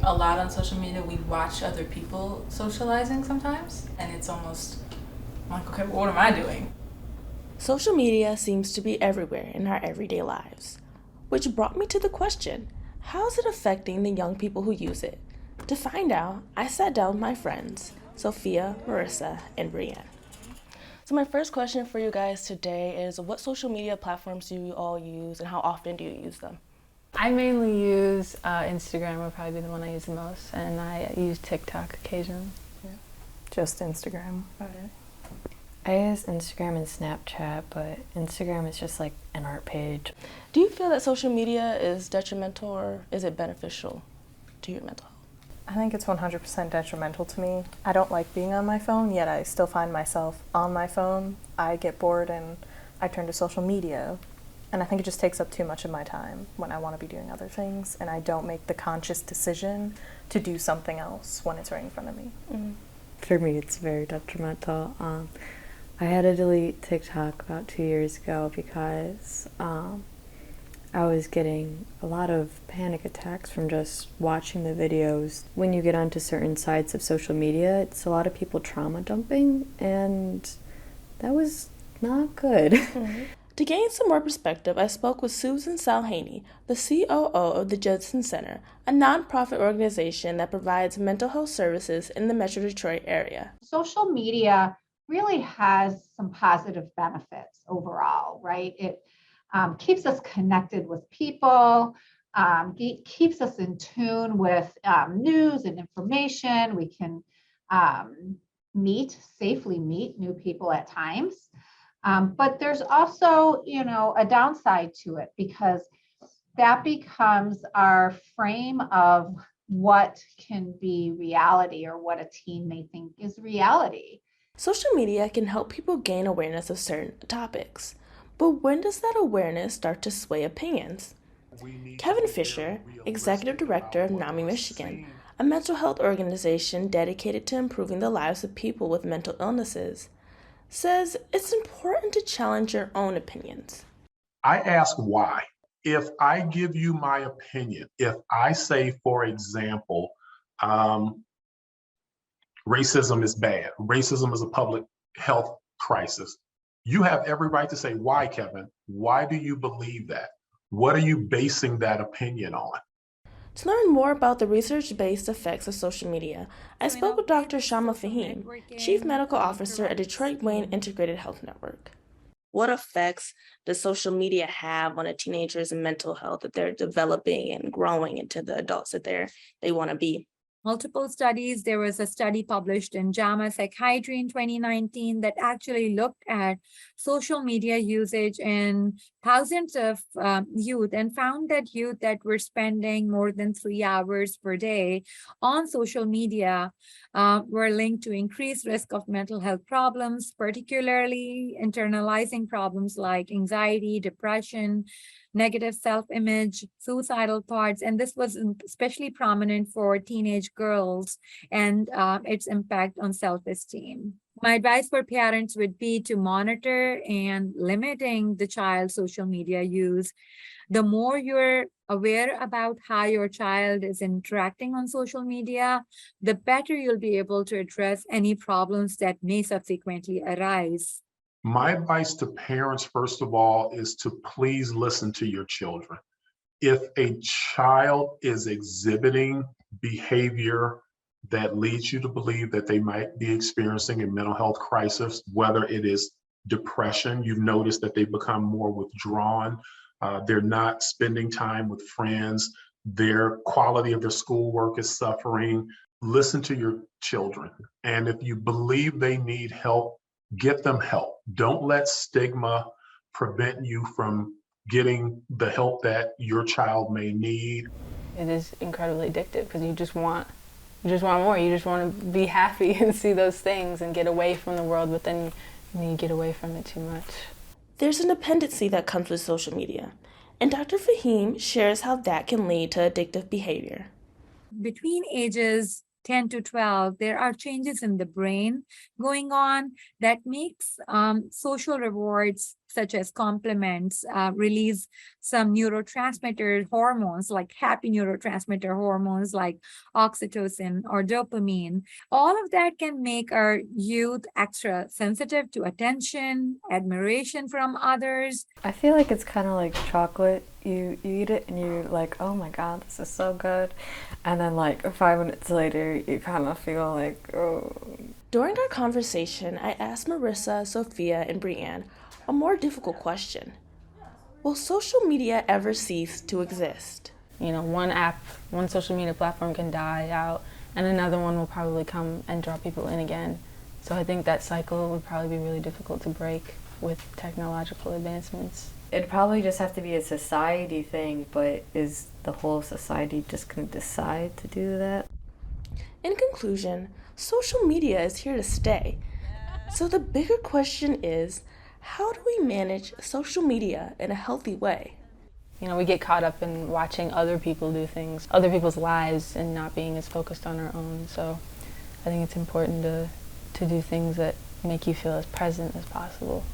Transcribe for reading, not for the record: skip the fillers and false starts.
a lot on social media, we watch other people socializing sometimes, and it's almost like, okay, well, what am I doing? Social media seems to be everywhere in our everyday lives, which brought me to the question, how is it affecting the young people who use it? To find out, I sat down with my friends, Sophia, Marissa, and Brienne. So my first question for you guys today is, what social media platforms do you all use and how often do you use them? I mainly use Instagram, would probably be the one I use the most, and I use TikTok occasionally. Just Instagram. I use Instagram and Snapchat, but Instagram is just like an art page. Do you feel that social media is detrimental or is it beneficial to your mental health? I think it's 100% detrimental to me. I don't like being on my phone, yet I still find myself on my phone. I get bored and I turn to social media. And I think it just takes up too much of my time when I want to be doing other things, and I don't make the conscious decision to do something else when it's right in front of me. Mm-hmm. For me, it's very detrimental. I had to delete TikTok about 2 years ago because I was getting a lot of panic attacks from just watching the videos. When you get onto certain sites of social media, it's a lot of people trauma dumping, and that was not good. Mm-hmm. To gain some more perspective, I spoke with Susan Salhaney, the COO of the Judson Center, a nonprofit organization that provides mental health services in the Metro Detroit area. Social media really has some positive benefits overall, right? It keeps us connected with people, keeps us in tune with news and information. We can safely meet new people at times. But there's also, a downside to it, because that becomes our frame of what can be reality or what a teen may think is reality. Social media can help people gain awareness of certain topics, but when does that awareness start to sway opinions? Kevin Fisher, Executive Director of NAMI Michigan, a mental health organization dedicated to improving the lives of people with mental illnesses, says it's important to challenge your own opinions. I ask why. If I give you my opinion, if I say, for example, racism is bad, racism is a public health crisis, you have every right to say, why, Kevin? Why do you believe that? What are you basing that opinion on? To learn more about the research-based effects of social media, I spoke with Dr. Shama Fahim, Chief Medical Officer at Detroit Wayne Integrated Health Network. What effects does social media have on a teenager's mental health that they're developing and growing into the adults that they want to be? Multiple studies. There was a study published in JAMA Psychiatry in 2019 that actually looked at social media usage in thousands of youth and found that youth that were spending more than 3 hours per day on social media were linked to increased risk of mental health problems, particularly internalizing problems like anxiety, depression, negative self-image, suicidal thoughts, and this was especially prominent for teenage girls and its impact on self-esteem. My advice for parents would be to monitor and limiting the child's social media use. The more you're aware about how your child is interacting on social media, the better you'll be able to address any problems that may subsequently arise. My advice to parents, first of all, is to please listen to your children. If a child is exhibiting behavior that leads you to believe that they might be experiencing a mental health crisis, whether it is depression, you've noticed that they become more withdrawn, they're not spending time with friends, their quality of their schoolwork is suffering, listen to your children. And if you believe they need help, get them help. Don't let stigma prevent you from getting the help that your child may need. It is incredibly addictive because you just want more. You just want to be happy and see those things and get away from the world, but then you get away from it too much. There's a dependency that comes with social media, and Dr. Fahim shares how that can lead to addictive behavior. Between ages 10 to 12, there are changes in the brain going on that makes social rewards such as compliments, release some neurotransmitter hormones like happy neurotransmitter hormones like oxytocin or dopamine. All of that can make our youth extra sensitive to attention, admiration from others. I feel like it's kind of like chocolate. You eat it and you're like, oh my god, this is so good. And then like 5 minutes later, you kind of feel like, oh. During our conversation, I asked Marissa, Sophia, and Brianne a more difficult question. Will social media ever cease to exist? You know, one app, one social media platform can die out, and another one will probably come and draw people in again. So I think that cycle would probably be really difficult to break with technological advancements. It'd probably just have to be a society thing, but is the whole society just going to decide to do that? In conclusion, social media is here to stay. So the bigger question is, how do we manage social media in a healthy way? You know, we get caught up in watching other people do things, other people's lives, and not being as focused on our own. So I think it's important to do things that make you feel as present as possible.